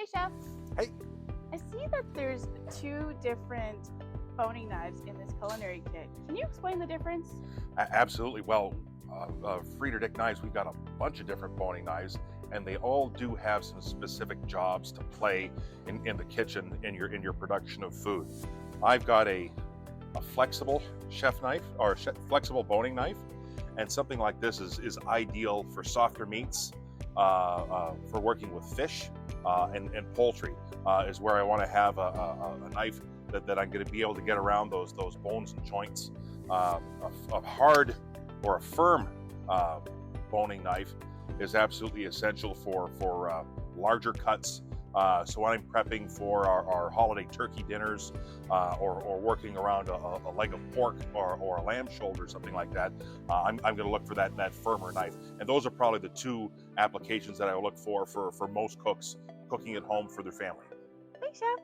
Hey, Chef. Hey, I see that there's two different boning knives in this culinary kit. Can you explain the difference? absolutely. Well, Frieder Dick knives, we've got a bunch of different boning knives, and they all do have some specific jobs to play in the kitchen in your production of food. I've got a flexible chef knife or flexible boning knife, and something like this is ideal for softer meats, for working with fish and poultry. Is where I want to have a knife that I'm going to be able to get around those bones and joints. A hard or a firm boning knife is absolutely essential for larger cuts. So when I'm prepping for our holiday turkey dinners, or working around a leg of pork or a lamb shoulder, something like that, I'm going to look for that firmer knife. And those are probably the two applications that I look for most cooks cooking at home for their family. Thanks, Chef.